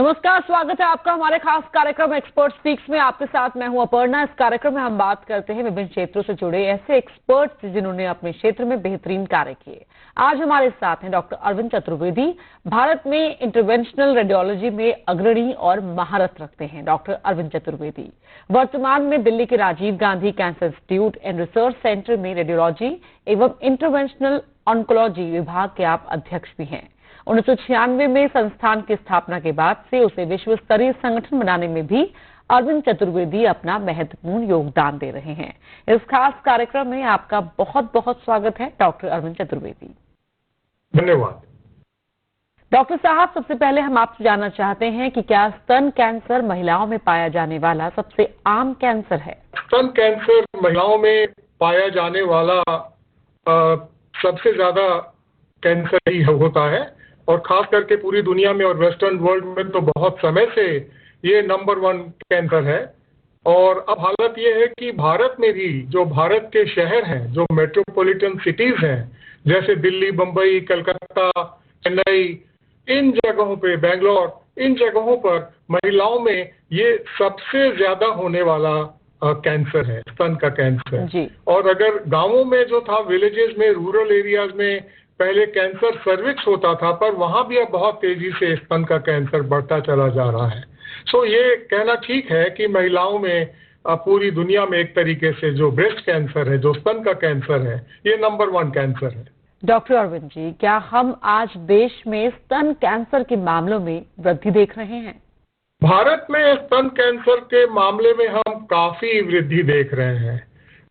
नमस्कार, स्वागत है आपका हमारे खास कार्यक्रम एक्सपर्ट स्पीक्स में। आपके साथ मैं हूं अपर्णा। इस कार्यक्रम में हम बात करते हैं विभिन्न क्षेत्रों से जुड़े ऐसे एक्सपर्ट्स जिन्होंने अपने क्षेत्र में बेहतरीन कार्य किए। आज हमारे साथ हैं डॉक्टर अरविंद चतुर्वेदी। भारत में इंटरवेंशनल रेडियोलॉजी में अग्रणी और महारत रखते हैं डॉक्टर अरविंद चतुर्वेदी। वर्तमान में दिल्ली के Rajiv Gandhi cancer institute and research centre में रेडियोलॉजी एवं इंटरवेंशनल ऑन्कोलॉजी विभाग के आप अध्यक्ष भी हैं। 1996 में संस्थान की स्थापना के बाद से उसे विश्व स्तरीय संगठन बनाने में भी अरविंद चतुर्वेदी अपना महत्वपूर्ण योगदान दे रहे हैं। इस खास कार्यक्रम में आपका बहुत बहुत स्वागत है डॉक्टर अरविंद चतुर्वेदी। धन्यवाद। डॉक्टर साहब, सबसे पहले हम आपसे जानना चाहते हैं कि क्या स्तन कैंसर महिलाओं में पाया जाने वाला सबसे आम कैंसर है? स्तन कैंसर महिलाओं में पाया जाने वाला सबसे ज्यादा कैंसर ही होता है और खास करके पूरी दुनिया में और वेस्टर्न वर्ल्ड में तो बहुत समय से ये नंबर 1 कैंसर है। और अब हालत ये है कि भारत में भी जो भारत के शहर हैं, जो मेट्रोपॉलिटन सिटीज हैं, जैसे दिल्ली, बंबई, कलकत्ता, चेन्नई, इन जगहों पे, बेंगलोर, इन जगहों पर महिलाओं में ये सबसे ज्यादा होने वाला कैंसर है, स्तन का कैंसर जी। और अगर गांवों में जो था, विलेजेस में, रूरल एरियाज में पहले कैंसर सर्विक्स होता था, पर वहां भी अब बहुत तेजी से स्तन का कैंसर बढ़ता चला जा रहा है। सो ये कहना ठीक है कि महिलाओं में पूरी दुनिया में एक तरीके से जो ब्रेस्ट कैंसर है, जो स्तन का कैंसर है, ये नंबर 1 कैंसर है। डॉक्टर अरविंद जी, क्या हम आज देश में स्तन कैंसर के मामलों में वृद्धि देख रहे हैं? भारत में स्तन कैंसर के मामले में हम काफी वृद्धि देख रहे हैं।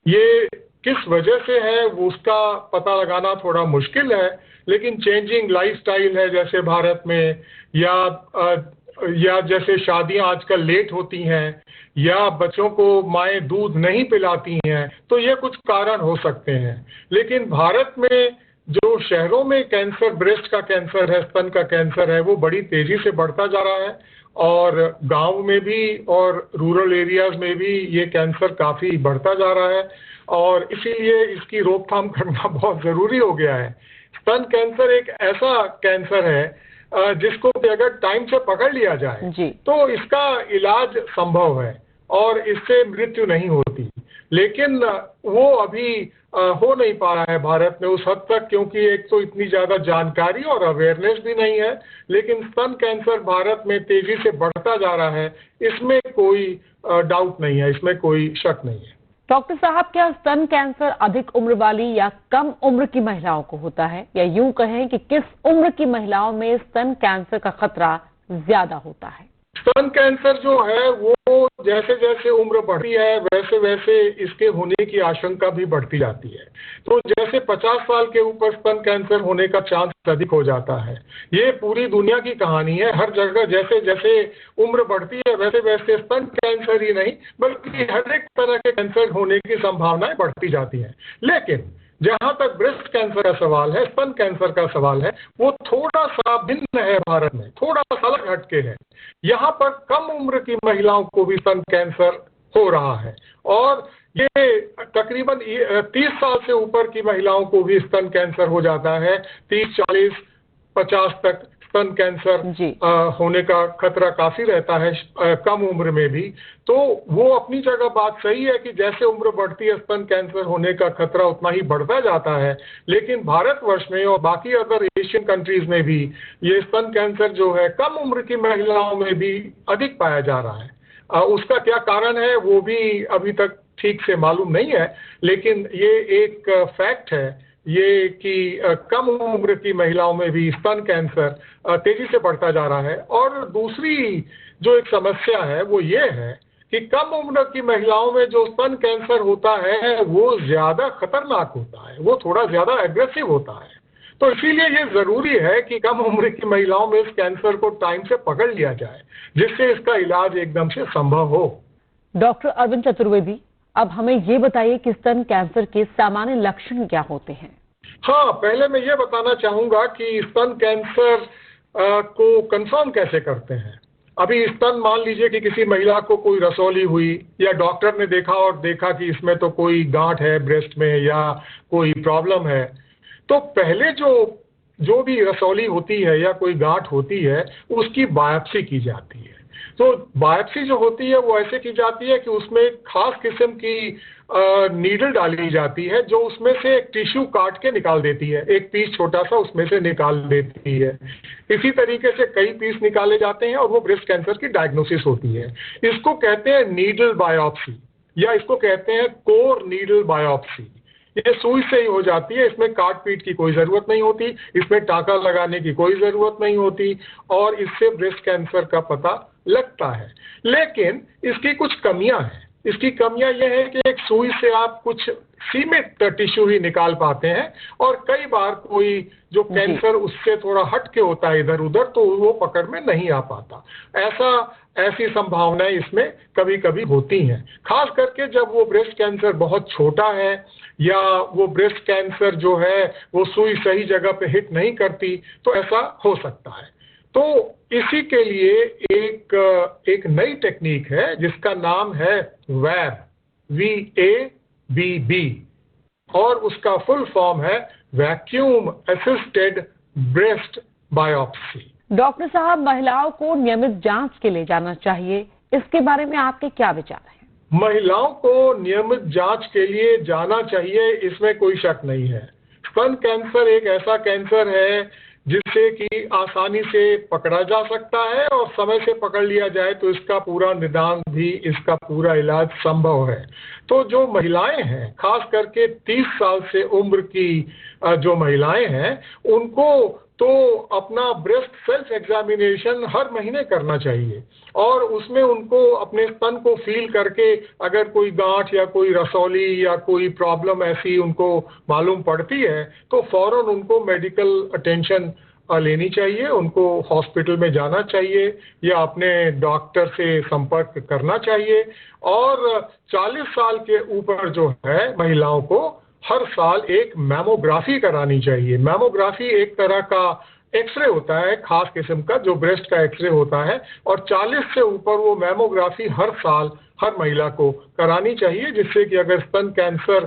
ये किस वजह से है उसका पता लगाना थोड़ा मुश्किल है, लेकिन चेंजिंग लाइफस्टाइल है जैसे भारत में, या जैसे शादियां आजकल लेट होती हैं, या बच्चों को माएं दूध नहीं पिलाती हैं, तो ये कुछ कारण हो सकते हैं। लेकिन भारत में जो शहरों में कैंसर, ब्रेस्ट का कैंसर है, स्तन का कैंसर है, वो बड़ी तेजी से बढ़ता जा रहा है और गांव में भी और रूरल एरियाज में भी ये कैंसर काफी बढ़ता जा रहा है और इसीलिए इसकी रोकथाम करना बहुत जरूरी हो गया है। स्तन कैंसर एक ऐसा कैंसर है जिसको अगर टाइम से पकड़ लिया जाए तो इसका इलाज संभव है और इससे मृत्यु नहीं होती, लेकिन वो अभी हो नहीं पा रहा है भारत में उस हद तक, क्योंकि एक तो इतनी ज्यादा जानकारी और अवेयरनेस भी नहीं है। लेकिन स्तन कैंसर भारत में तेजी से बढ़ता जा रहा है, इसमें कोई डाउट नहीं है, इसमें कोई शक नहीं है। डॉक्टर साहब, क्या स्तन कैंसर अधिक उम्र वाली या कम उम्र की महिलाओं को होता है, या यूं कहें कि किस उम्र की महिलाओं में स्तन कैंसर का खतरा ज्यादा होता है? स्तन कैंसर जो है वो जैसे जैसे उम्र बढ़ती है वैसे वैसे इसके होने की आशंका भी बढ़ती जाती है। तो जैसे 50 साल के ऊपर स्तन कैंसर होने का चांस अधिक हो जाता है। ये पूरी दुनिया की कहानी है, हर जगह जैसे जैसे उम्र बढ़ती है वैसे वैसे स्तन कैंसर ही नहीं बल्कि हर एक तरह के कैंसर होने की संभावनाएं बढ़ती जाती हैं। लेकिन जहां तक ब्रेस्ट कैंसर का सवाल है, स्तन कैंसर का सवाल है, वो थोड़ा सा भिन्न है भारत में, थोड़ा सा अलग हटके है। यहाँ पर कम उम्र की महिलाओं को भी स्तन कैंसर हो रहा है और ये तकरीबन 30 साल से ऊपर की महिलाओं को भी स्तन कैंसर हो जाता है। 30, 40, 50 तक स्तन कैंसर होने का खतरा काफी रहता है कम उम्र में भी। तो वो अपनी जगह बात सही है कि जैसे उम्र बढ़ती है स्तन कैंसर होने का खतरा उतना ही बढ़ता जाता है, लेकिन भारतवर्ष में और बाकी अदर एशियन कंट्रीज में भी ये स्तन कैंसर जो है कम उम्र की महिलाओं में भी अधिक पाया जा रहा है। उसका क्या कारण है वो भी अभी तक ठीक से मालूम नहीं है, लेकिन ये एक फैक्ट है ये कि कम उम्र की महिलाओं में भी स्तन कैंसर तेजी से बढ़ता जा रहा है। और दूसरी जो एक समस्या है वो ये है कि कम उम्र की महिलाओं में जो स्तन कैंसर होता है वो ज्यादा खतरनाक होता है, वो थोड़ा ज्यादा एग्रेसिव होता है। तो इसीलिए ये जरूरी है कि कम उम्र की महिलाओं में इस कैंसर को टाइम से पकड़ लिया जाए, जिससे इसका इलाज एकदम से संभव हो। डॉक्टर अरविंद चतुर्वेदी, अब हमें ये बताइए कि स्तन कैंसर के सामान्य लक्षण क्या होते हैं? हाँ, पहले मैं ये बताना चाहूंगा कि स्तन कैंसर को कंफर्म कैसे करते हैं। अभी स्तन, मान लीजिए कि किसी महिला को कोई रसौली हुई या डॉक्टर ने देखा कि इसमें तो कोई गांठ है ब्रेस्ट में या कोई प्रॉब्लम है, तो पहले जो जो भी रसौली होती है या कोई गांठ होती है उसकी बायोप्सी की जाती है। तो बायोप्सी जो होती है वो ऐसे की जाती है कि उसमें एक खास किस्म की नीडल डाली जाती है जो उसमें से एक टिश्यू काट के निकाल देती है, एक पीस छोटा सा उसमें से निकाल देती है। इसी तरीके से कई पीस निकाले जाते हैं और वो ब्रेस्ट कैंसर की डायग्नोसिस होती है। इसको कहते हैं नीडल बायोप्सी या इसको कहते हैं कोर नीडल बायोप्सी। ये सुई से ही हो जाती है, इसमें काट पीट की कोई जरूरत नहीं होती, इसमें टाका लगाने की कोई जरूरत नहीं होती और इससे ब्रेस्ट कैंसर का पता लगता है। लेकिन इसकी कुछ कमियां हैं। इसकी कमियां यह है कि एक सुई से आप कुछ सीमित टिश्यू ही निकाल पाते हैं और कई बार कोई जो कैंसर उससे थोड़ा हट के होता है इधर उधर तो वो पकड़ में नहीं आ पाता। ऐसी संभावनाएं इसमें कभी कभी होती हैं, खास करके जब वो ब्रेस्ट कैंसर बहुत छोटा है या वो ब्रेस्ट कैंसर जो है वो सुई सही जगह पे हिट नहीं करती तो ऐसा हो सकता है। तो इसी के लिए एक नई टेक्निक है जिसका नाम है वैब, VABB, और उसका फुल फॉर्म है vacuum assisted breast biopsy. Doctor साहब, महिलाओं को नियमित जांच के लिए जाना चाहिए, इसके बारे में आपके क्या विचार हैं? महिलाओं को नियमित जांच के लिए जाना चाहिए, इसमें कोई शक नहीं है। स्तन कैंसर एक ऐसा कैंसर है जिसे कि आसानी से पकड़ा जा सकता है और समय से पकड़ लिया जाए तो इसका पूरा निदान भी, इसका पूरा इलाज संभव है। तो जो महिलाएं हैं, खास करके 30 साल से उम्र की जो महिलाएं हैं, उनको तो अपना ब्रेस्ट सेल्फ एग्जामिनेशन हर महीने करना चाहिए और उसमें उनको अपने स्तन को फील करके अगर कोई गांठ या कोई रसौली या कोई प्रॉब्लम ऐसी उनको मालूम पड़ती है तो फौरन उनको मेडिकल अटेंशन लेनी चाहिए, उनको हॉस्पिटल में जाना चाहिए या अपने डॉक्टर से संपर्क करना चाहिए। और 40 साल के ऊपर जो है महिलाओं को हर साल एक मैमोग्राफी करानी चाहिए। मैमोग्राफी एक तरह का एक्सरे होता है, खास किस्म का जो ब्रेस्ट का एक्सरे होता है, और 40 से ऊपर वो मैमोग्राफी हर साल हर महिला को करानी चाहिए, जिससे कि अगर स्तन कैंसर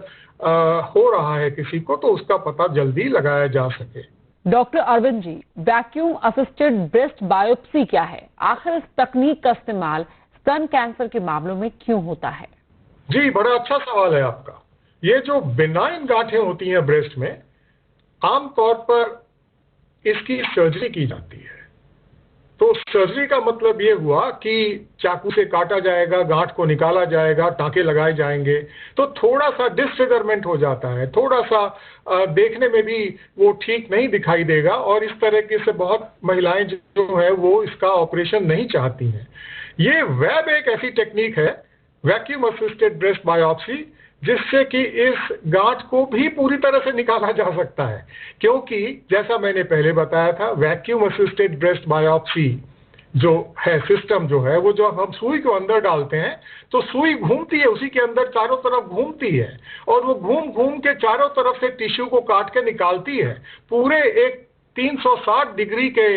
हो रहा है किसी को तो उसका पता जल्दी लगाया जा सके। Doctor Arvind ji, vacuum assisted breast biopsy क्या है? आखिर इस तकनीक का इस्तेमाल स्तन कैंसर के मामलों में क्यों होता है? जी, बड़ा अच्छा सवाल है आपका। ये जो बिनाइन गांठें होती हैं ब्रेस्ट में, आमतौर पर इसकी सर्जरी की जाती है। तो सर्जरी का मतलब ये हुआ कि चाकू से काटा जाएगा, गांठ को निकाला जाएगा, टांके लगाए जाएंगे, तो थोड़ा सा डिसफिगरमेंट हो जाता है, थोड़ा सा देखने में भी वो ठीक नहीं दिखाई देगा और इस तरीके से बहुत महिलाएं जो है वो इसका ऑपरेशन नहीं चाहती हैं। ये वैब एक ऐसी टेक्निक है, वैक्यूम असिस्टेड ब्रेस्ट बायोप्सी, जिससे कि इस गांठ को भी पूरी तरह से निकाला जा सकता है, क्योंकि जैसा मैंने पहले बताया था वैक्यूम असिस्टेड ब्रेस्ट बायोप्सी जो है सिस्टम जो है वो जो हम सुई को अंदर डालते हैं तो सुई घूमती है, उसी के अंदर चारों तरफ घूमती है और वो घूम घूम के चारों तरफ से टिश्यू को काट के निकालती है। पूरे एक 360 डिग्री के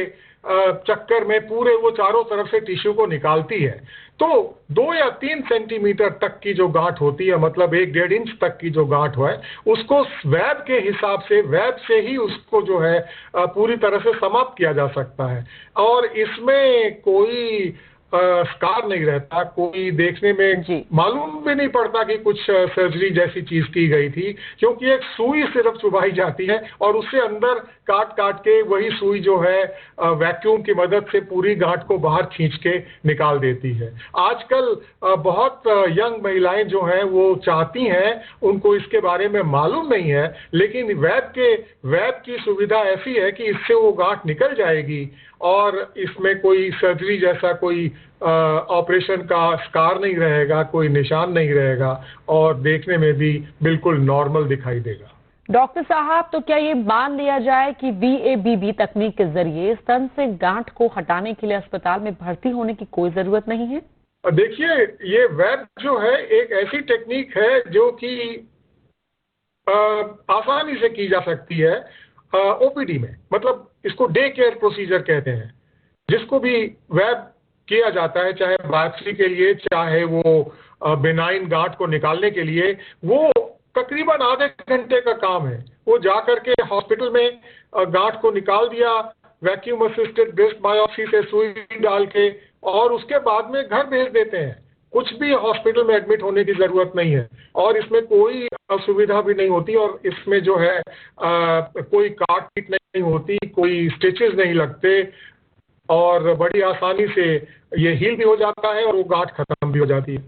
चक्कर में पूरे वो चारों तरफ से टिश्यू को निकालती है। तो 2 या 3 सेंटीमीटर तक की जो गांठ होती है, मतलब 1-1.5 इंच तक की जो गांठ है, उसको वैब के हिसाब से, वैब से ही उसको जो है पूरी तरह से समाप्त किया जा सकता है और इसमें कोई स्कार नहीं रहता, कोई देखने में मालूम भी नहीं पड़ता कि कुछ सर्जरी जैसी चीज की गई थी, क्योंकि एक सुई सिर्फ चुभाई जाती है और उससे अंदर काट काट के वही सुई जो है वैक्यूम की मदद से पूरी गांठ को बाहर खींच के निकाल देती है। आजकल बहुत यंग महिलाएं जो हैं वो चाहती हैं, उनको इसके बारे में मालूम नहीं है, लेकिन वैब की सुविधा ऐसी है कि इससे वो गांठ निकल जाएगी और इसमें कोई सर्जरी जैसा कोई ऑपरेशन का स्कार नहीं रहेगा, कोई निशान नहीं रहेगा और देखने में भी बिल्कुल नॉर्मल दिखाई देगा। डॉक्टर साहब, तो क्या ये मान लिया जाए कि VABB तकनीक के जरिए स्तन से गांठ को हटाने के लिए अस्पताल में भर्ती होने की कोई जरूरत नहीं है? देखिए, ये वैब जो है एक ऐसी टेक्निक है जो कि आसानी से की जा सकती है OPD में, मतलब इसको डे केयर प्रोसीजर कहते हैं। जिसको भी वैब किया जाता है, चाहे बायोप्सी के लिए चाहे वो बिनाइन गांठ को निकालने के लिए, वो तकरीबन आधे घंटे का काम है वो जा करके हॉस्पिटल में गांठ को निकाल दिया, वैक्यूम असिस्टेड ब्रेस्ट बायोप्सी से सुई डाल के, और उसके बाद में घर भेज देते हैं। कुछ भी हॉस्पिटल में एडमिट होने की जरूरत नहीं है और इसमें कोई असुविधा भी नहीं होती, और इसमें जो है कोई काट पीट नहीं होती, कोई स्टिचेस नहीं लगते, और बड़ी आसानी से ये हील भी हो जाता है और वो गांठ खत्म भी हो जाती है।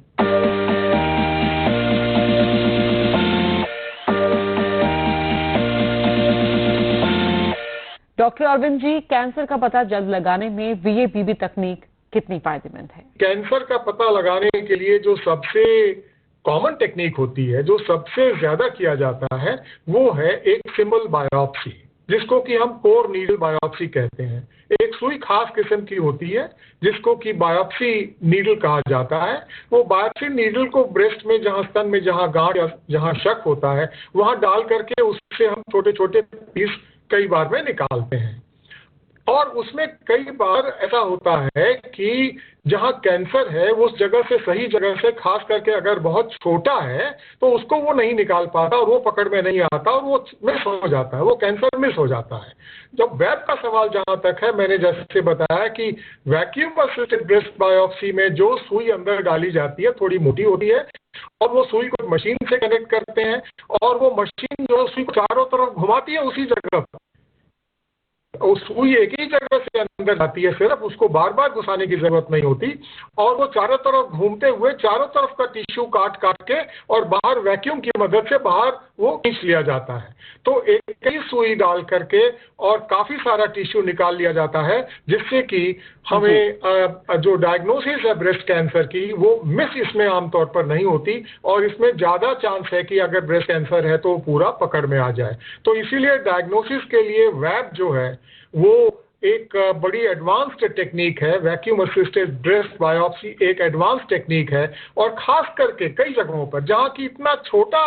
डॉक्टर अरविंद जी, कैंसर का पता जल्द लगाने में वीएबीबी तकनीक कितनी फायदेमंद है? कैंसर का पता लगाने के लिए जो सबसे कॉमन टेक्निक होती है, जो सबसे ज्यादा किया जाता है, वो है एक सिंबल बायोप्सी, जिसको कि हम कोर नीडल बायोप्सी कहते हैं। एक सुई खास किस्म की होती है जिसको कि बायोप्सी नीडल कहा जाता है। वो बायोप्सी नीडल को ब्रेस्ट में, जहां स्तन में जहां गांठ या जहां शक होता है, वहां डाल करके उससे हम छोटे छोटे पीस कई बार में निकालते हैं। और उसमें कई बार ऐसा होता है कि जहां कैंसर है उस जगह से, सही जगह से, खास करके अगर बहुत छोटा है तो उसको वो नहीं निकाल पाता और वो पकड़ में नहीं आता और वो मिस हो जाता है, वो कैंसर मिस हो जाता है। जब वेब का सवाल जहां तक है, मैंने जैसे बताया कि वैक्यूम असिस्टेड ब्रेस्ट बायोप्सी में जो सुई अंदर डाली जाती है थोड़ी मोटी होती है, और वो सुई को मशीन से कनेक्ट करते हैं, और वो मशीन जो सुई को चारों तरफ घुमाती है उसी जगह पर। वो सुई एक ही जगह से अंदर जाती है, सिर्फ उसको बार बार घुसाने की जरूरत नहीं होती, और वो चारों तरफ घूमते हुए चारों तरफ का टिश्यू काट काट के और बाहर वैक्यूम की मदद से बाहर वो खींच लिया जाता है। तो एक ही सुई डाल करके और काफी सारा टिश्यू निकाल लिया जाता है, जिससे कि हमें जो डायग्नोसिस है ब्रेस्ट कैंसर की, वो मिस इसमें आमतौर पर नहीं होती, और इसमें ज्यादा चांस है कि अगर ब्रेस्ट कैंसर है तो पूरा पकड़ में आ जाए। तो इसीलिए डायग्नोसिस के लिए वैब जो है वो एक बड़ी एडवांस्ड टेक्निक है। वैक्यूम असिस्टेड ब्रेस्ट बायोप्सी एक एडवांस टेक्निक है, और खास करके कई जगहों पर जहां की इतना छोटा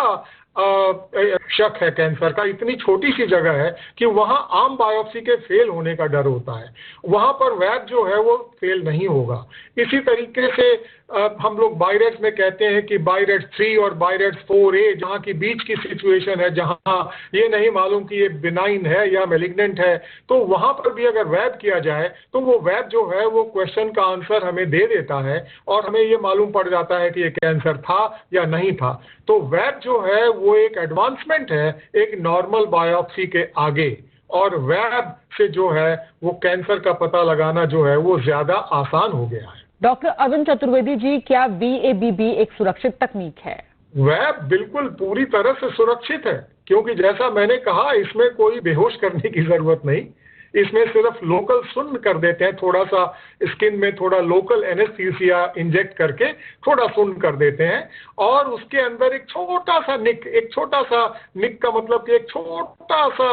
शक है कैंसर का, इतनी छोटी सी जगह है कि वहां आम बायोप्सी के फेल होने का डर होता है, वहां पर वैब जो है वो फेल नहीं होगा। इसी तरीके से हम लोग बायरेट्स में कहते हैं कि बायरेट्स 3 और बायरेट्स 4A, जहां की बीच की सिचुएशन है, जहां ये नहीं मालूम कि ये बिनाइन है या मेलिग्नेंट है, तो वहां पर भी अगर वैब किया जाए तो वो वैब जो है वो क्वेश्चन का आंसर हमें दे देता है, और हमें ये मालूम पड़ जाता है कि ये कैंसर था या नहीं था। तो वैब जो है वो एक एडवांसमेंट है एक नॉर्मल बायोप्सी के आगे, और वैब से जो है वो कैंसर का पता लगाना जो है वो ज्यादा आसान हो गया है। डॉक्टर अरविंद चतुर्वेदी जी, क्या वीएबीबी एक सुरक्षित तकनीक है? वैब बिल्कुल पूरी तरह से सुरक्षित है, क्योंकि जैसा मैंने कहा इसमें कोई बेहोश करने की जरूरत नहीं। इसमें सिर्फ लोकल सुन्न कर देते हैं, थोड़ा सा स्किन में थोड़ा लोकल एनेस्थीसिया इंजेक्ट करके थोड़ा सुन्न कर देते हैं, और उसके अंदर एक छोटा सा निक का मतलब कि एक छोटा सा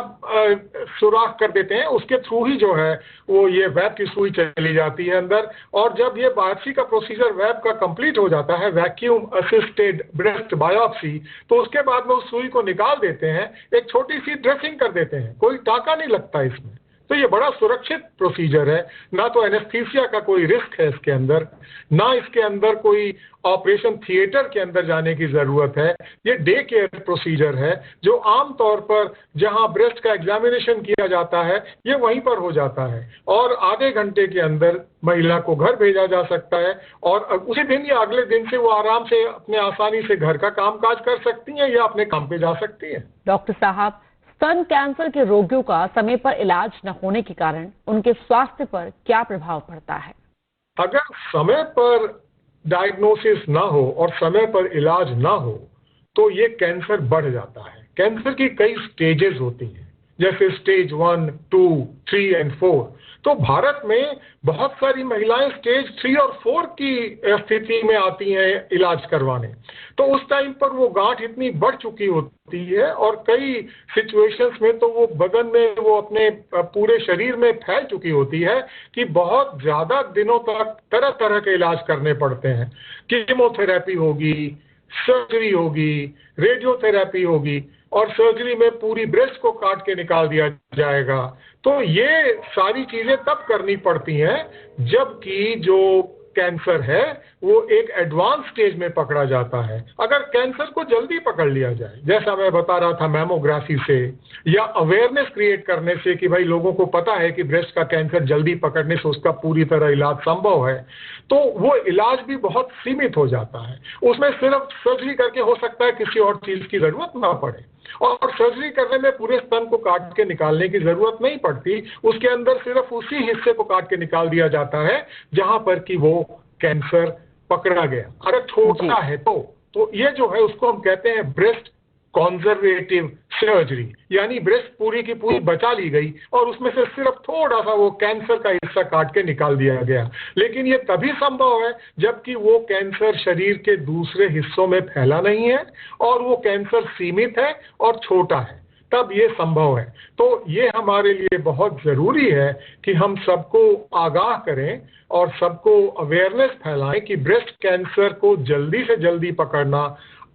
सुराख कर देते हैं, उसके थ्रू ही जो है वो ये वैब की सुई चली जाती है अंदर। और जब ये बायोप्सी का प्रोसीजर वैब का कंप्लीट हो जाता है, वैक्यूम असिस्टेड ब्रेस्ट बायोप्सी, तो उसके बाद में उस सुई को निकाल देते हैं, एक छोटी सी ड्रेसिंग कर देते हैं, कोई टाका नहीं लगता इसमें। तो ये बड़ा सुरक्षित प्रोसीजर है, ना तो एनेस्थीसिया का कोई रिस्क है इसके अंदर, ना इसके अंदर कोई ऑपरेशन थिएटर के अंदर जाने की जरूरत है। ये डे केयर प्रोसीजर है, जो आमतौर पर जहां ब्रेस्ट का एग्जामिनेशन किया जाता है ये वहीं पर हो जाता है, और आधे घंटे के अंदर महिला को घर भेजा जा सकता है, और उसी दिन या अगले दिन से वो आराम से अपने आसानी से घर का कामकाज कर सकती हैं या अपने काम पे जा सकती हैं। डॉक्टर साहब, स्तन कैंसर के रोगियों का समय पर इलाज न होने के कारण उनके स्वास्थ्य पर क्या प्रभाव पड़ता है? अगर समय पर डायग्नोसिस ना हो और समय पर इलाज ना हो तो ये कैंसर बढ़ जाता है। कैंसर की कई स्टेजेस होती हैं, जैसे स्टेज 1, 2, 3 और 4। तो भारत में बहुत सारी महिलाएं स्टेज 3 और 4 की स्थिति में आती हैं इलाज करवाने। तो उस टाइम पर वो गांठ इतनी बढ़ चुकी होती है, और कई सिचुएशंस में तो वो बदन में, वो अपने पूरे शरीर में फैल चुकी होती है कि बहुत ज्यादा दिनों तक तरह तरह के इलाज करने पड़ते हैं। कीमोथेरेपी होगी, सर्जरी होगी, रेडियोथेरेपी होगी, और सर्जरी में पूरी ब्रेस्ट को काट के निकाल दिया जाएगा। तो ये सारी चीजें तब करनी पड़ती हैं जबकि जो कैंसर है वो एक एडवांस स्टेज में पकड़ा जाता है। अगर कैंसर को जल्दी पकड़ लिया जाए, जैसा मैं बता रहा था मैमोग्राफी से या अवेयरनेस क्रिएट करने से कि भाई लोगों को पता है कि ब्रेस्ट का कैंसर जल्दी पकड़ने से उसका पूरी तरह इलाज संभव है, तो वो इलाज भी बहुत सीमित हो जाता है। उसमें सिर्फ सर्जरी करके हो सकता है, किसी और चीज की जरूरत ना पड़े। और सर्जरी करने में पूरे स्तन को काट के निकालने की जरूरत नहीं पड़ती, उसके अंदर सिर्फ उसी हिस्से को काट के निकाल दिया जाता है जहां पर कि वो कैंसर पकड़ा गया। अगर छोटा है तो ये जो है उसको हम कहते हैं ब्रेस्ट कॉन्जर्वेटिव सर्जरी, यानी ब्रेस्ट पूरी की पूरी बचा ली गई और उसमें से सिर्फ थोड़ा सा वो कैंसर का हिस्सा काट के निकाल दिया गया। लेकिन ये तभी संभव है जबकि वो कैंसर शरीर के दूसरे हिस्सों में फैला नहीं है और वो कैंसर सीमित है और छोटा है, तब ये संभव है। तो ये हमारे लिए बहुत जरूरी है कि हम सबको आगाह करें और सबको अवेयरनेस फैलाएं कि ब्रेस्ट कैंसर को जल्दी से जल्दी पकड़ना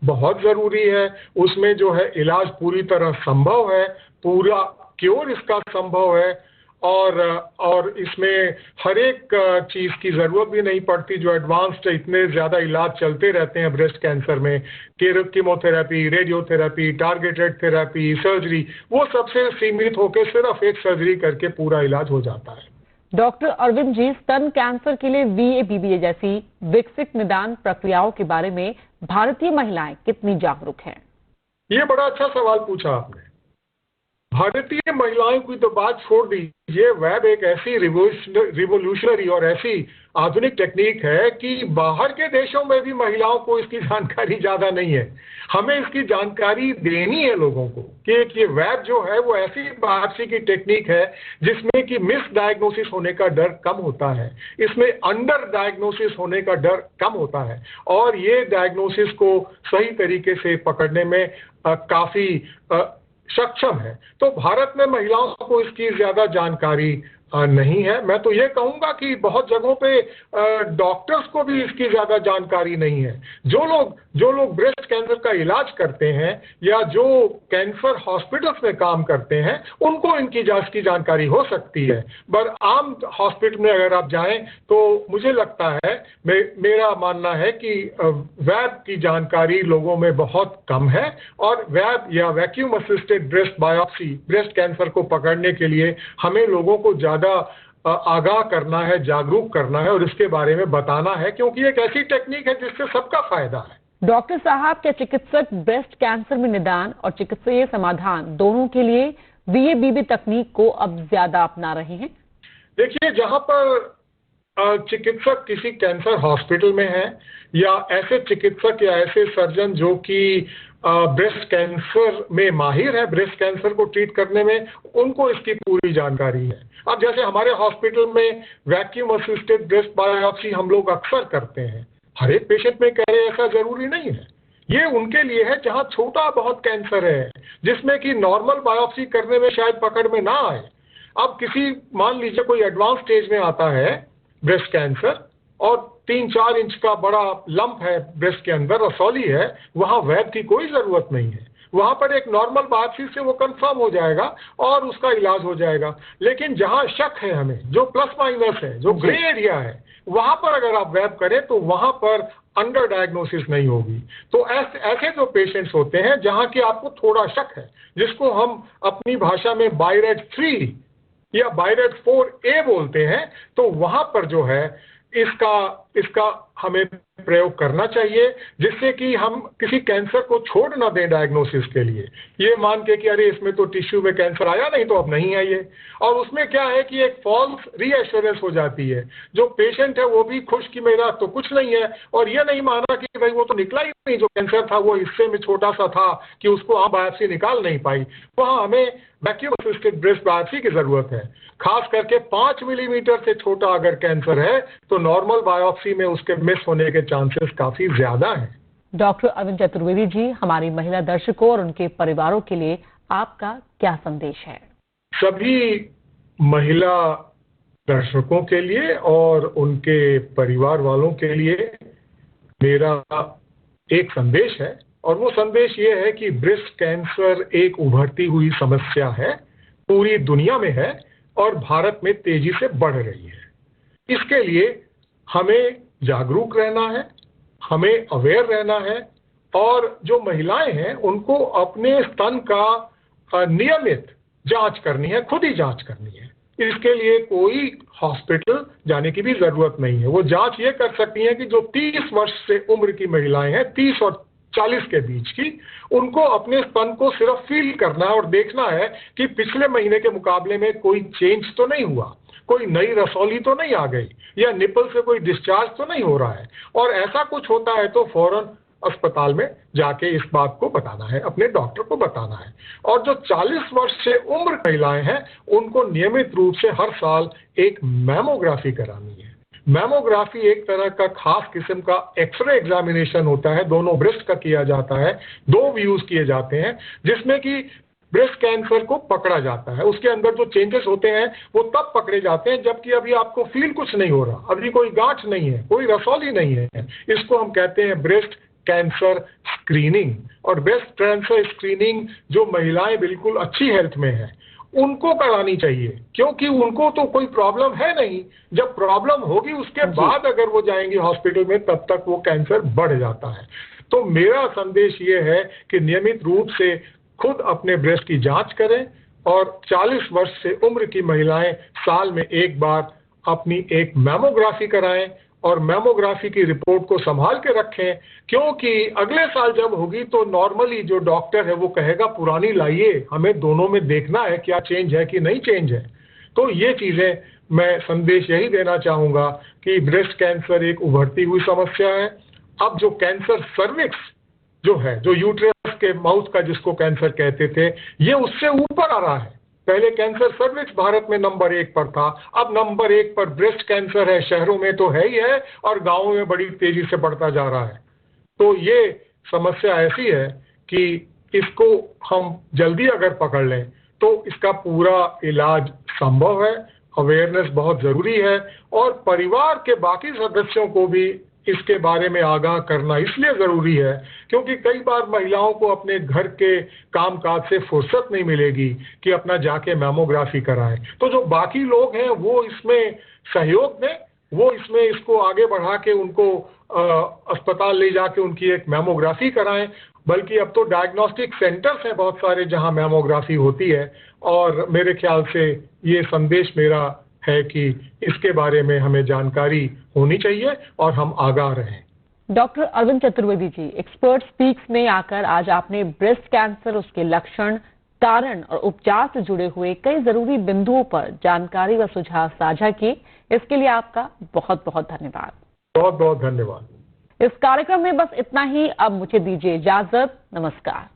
बहुत जरूरी है। उसमें जो है इलाज पूरी तरह संभव है, पूरा क्योर इसका संभव है और इसमें हर एक चीज की जरूरत भी नहीं पड़ती। जो एडवांस्ड इतने ज्यादा इलाज चलते रहते हैं ब्रेस्ट कैंसर में, chemotherapy, radiotherapy, targeted therapy, surgery, वो सबसे सीमित होकर सिर्फ एक सर्जरी करके पूरा इलाज हो जाता है। डॉक्टर अरविंद जी, स्तन कैंसर के लिए VA-BBA जैसी विकसित निदान प्रक्रियाओं के बारे में भारतीय महिलाएं कितनी जागरूक हैं? ये बड़ा अच्छा सवाल पूछा आपने। भारतीय महिलाओं की तो बात छोड़ दीजिए, वेब एक ऐसी रिवोल्यूशनरी और ऐसी आधुनिक टेक्निक है कि बाहर के देशों में भी महिलाओं को इसकी जानकारी ज्यादा नहीं है। हमें इसकी जानकारी देनी है लोगों को कि ये वेब जो है वो ऐसी बाहर की टेक्निक है जिसमें कि मिस डायग्नोसिस होने का डर कम होता है, इसमें अंडर डायग्नोसिस होने का डर कम होता है और ये डायग्नोसिस को सही तरीके से पकड़ने में काफी सक्षम है। तो भारत में महिलाओं को इसकी ज्यादा जानकारी नहीं है। मैं तो ये कहूंगा कि बहुत जगहों पे डॉक्टर्स को भी इसकी ज्यादा जानकारी नहीं है। जो लोग ब्रेस्ट कैंसर का इलाज करते हैं या जो कैंसर हॉस्पिटल्स में काम करते हैं उनको इनकी जांच की जानकारी हो सकती है, पर आम हॉस्पिटल में अगर आप जाएं तो मुझे लगता है, मेरा मानना है कि वेब की जानकारी लोगों में बहुत कम है और वेब या vacuum assisted breast biopsy breast cancer को पकड़ने के लिए हमें लोगों को ज्यादा आगाह करना है, जागरूक करना है और इसके बारे में बताना है, क्योंकि एक ऐसी टेक्निक है जिससे सबका फायदा है। डॉक्टर साहब, क्या चिकित्सक ब्रेस्ट कैंसर में निदान और चिकित्सीय समाधान दोनों के लिए VA-BBA तकनीक को अब ज्यादा अपना रहे हैं? देखिए, जहां पर चिकित्सक किसी कैंसर हॉस्पिटल में है या ऐसे चिकित्सक या ऐसे सर्जन जो कि ब्रेस्ट कैंसर में माहिर है, ब्रेस्ट कैंसर को ट्रीट करने में, उनको इसकी पूरी जानकारी है। अब जैसे हमारे हॉस्पिटल में वैक्यूम असिस्टेड ब्रेस्ट बायोप्सी हम लोग अक्सर करते हैं, हर एक पेशेंट में कह रहे ऐसा जरूरी नहीं है। ये उनके लिए है जहां छोटा बहुत कैंसर है जिसमें कि नॉर्मल बायोप्सी करने में शायद पकड़ में ना आए। अब मान लीजिए कोई एडवांस स्टेज में आता है ब्रेस्ट कैंसर और 3-4 इंच का बड़ा लंप है ब्रेस्ट के अंदर, रसौली है, वहां वेब की कोई जरूरत नहीं है। वहां पर एक नॉर्मल बायोप्सी से वो कंफर्म हो जाएगा और उसका इलाज हो जाएगा। लेकिन जहां शक है हमें, जो प्लस माइनस है, जो ग्रे एरिया है, वहां पर अगर आप वेब करें तो वहां पर अंडर डायग्नोसिस नहीं होगी। तो ऐसे जो पेशेंट्स होते हैं जहां की आपको थोड़ा शक है, जिसको हम अपनी भाषा में बायरेट 3 या बायरेट 4A बोलते हैं, तो वहां पर जो है इसका हमें प्रयोग करना चाहिए, जिससे कि हम किसी कैंसर को छोड़ ना दें डायग्नोसिस के लिए, ये मान के कि अरे इसमें तो टिश्यू में कैंसर आया नहीं तो अब नहीं है ये। और उसमें क्या है कि एक फॉल्स रीएश्योरेंस हो जाती है, जो पेशेंट है वो भी खुश कि मेरा तो कुछ नहीं है और ये नहीं माना कि भाई वो तो निकला ही नहीं, जो कैंसर था वो हिस्से में छोटा सा था कि उसको आम बायोप्सी निकाल नहीं पाई। वहाँ हमें वैक्यूम असिस्टेड ब्रेस्ट बायोप्सी की जरूरत है। खास करके 5 मिलीमीटर से छोटा अगर कैंसर है तो नॉर्मल बायोप्सी में उसके मिस होने के चांसेस काफी ज्यादा हैं। डॉक्टर अरविंद चतुर्वेदी जी, हमारी महिला दर्शकों और उनके परिवारों के लिए आपका क्या संदेश है? सभी महिला दर्शकों के लिए और उनके परिवार वालों के लिए मेरा एक संदेश है और वो संदेश ये है कि ब्रेस्ट कैंसर एक उभरती हुई समस्या है, पूरी दुनिया में है और भारत में तेजी से बढ़ रही है। इसके लिए हमें जागरूक रहना है, हमें अवेयर रहना है और जो महिलाएं हैं उनको अपने स्तन का नियमित जांच करनी है, खुद ही जांच करनी है। इसके लिए कोई हॉस्पिटल जाने की भी जरूरत नहीं है। वो जांच ये कर सकती हैं कि जो 30 वर्ष से उम्र की महिलाएं हैं, 30 और 40 के बीच की, उनको अपने स्तन को सिर्फ फील करना है और देखना है कि पिछले महीने के मुकाबले में कोई चेंज तो नहीं हुआ, कोई नई रसौली तो नहीं आ गई, या निपल से कोई डिस्चार्ज तो नहीं हो रहा है। और ऐसा कुछ होता है तो फौरन अस्पताल में जाके इस बात को बताना है, अपने डॉक्टर को बताना है। और जो 40 वर्ष से उम्र महिलाएं हैं उनको नियमित रूप से हर साल एक मैमोग्राफी करानी है। मैमोग्राफी एक तरह का खास किस्म का एक्सरे एग्जामिनेशन होता है, दोनों ब्रेस्ट का किया जाता है, 2 व्यूज किए जाते हैं जिसमें कि ब्रेस्ट कैंसर को पकड़ा जाता है। उसके अंदर जो चेंजेस होते हैं वो तब पकड़े जाते हैं जबकि अभी आपको फील कुछ नहीं हो रहा, अभी कोई गांठ नहीं है, कोई रसौली नहीं है। इसको हम कहते हैं ब्रेस्ट कैंसर स्क्रीनिंग। और ब्रेस्ट कैंसर स्क्रीनिंग जो महिलाएं बिल्कुल अच्छी हेल्थ में है उनको करानी चाहिए, क्योंकि उनको तो कोई प्रॉब्लम है नहीं। जब प्रॉब्लम होगी उसके बाद अगर वो जाएंगी हॉस्पिटल में तब तक वो कैंसर बढ़ जाता है। तो मेरा संदेश ये है कि नियमित रूप से खुद अपने ब्रेस्ट की जांच करें और 40 वर्ष से उम्र की महिलाएं साल में एक बार अपनी एक मैमोग्राफी कराएं और मैमोग्राफी की रिपोर्ट को संभाल के रखें, क्योंकि अगले साल जब होगी तो नॉर्मली जो डॉक्टर है वो कहेगा पुरानी लाइए, हमें दोनों में देखना है क्या चेंज है कि नहीं चेंज है। तो ये चीजें मैं संदेश यही देना चाहूंगा कि ब्रेस्ट कैंसर एक उभरती हुई समस्या है। अब जो कैंसर सर्विक्स जो है, जो यूट्रस के माउथ का जिसको कैंसर कहते थे, ये उससे ऊपर आ रहा है। पहले कैंसर सर्विक्स भारत में नंबर 1 पर था, अब नंबर 1 पर ब्रेस्ट कैंसर है। शहरों में तो है ही है और गांवों में बड़ी तेजी से बढ़ता जा रहा है। तो ये समस्या ऐसी है कि इसको हम जल्दी अगर पकड़ लें तो इसका पूरा इलाज संभव है। अवेयरनेस बहुत जरूरी है और परिवार के बाकी सदस्यों को भी इसके बारे में आगाह करना इसलिए जरूरी है क्योंकि कई बार महिलाओं को अपने घर के कामकाज से फुर्सत नहीं मिलेगी कि अपना जाके मैमोग्राफी कराएं। तो जो बाकी लोग हैं वो इसमें सहयोग दें, वो इसमें इसको आगे बढ़ा के उनको अस्पताल ले जाके उनकी एक मैमोग्राफी कराएं। बल्कि अब तो डायग्नोस्टिक सेंटर्स हैं बहुत सारे जहां मैमोग्राफी होती है। और मेरे ख्याल से ये संदेश मेरा है कि इसके बारे में हमें जानकारी होनी चाहिए और हम आगाह रहें। Doctor Arvind Chaturvedi ji, expert speaks में आकर आज आपने ब्रेस्ट कैंसर, उसके लक्षण, कारण और उपचार से जुड़े हुए कई जरूरी बिंदुओं पर जानकारी व सुझाव साझा किए। इसके लिए आपका बहुत बहुत धन्यवाद। बहुत बहुत धन्यवाद। इस कार्यक्रम में बस इतना ही। अब मुझे दीजिए इजाजत। नमस्कार।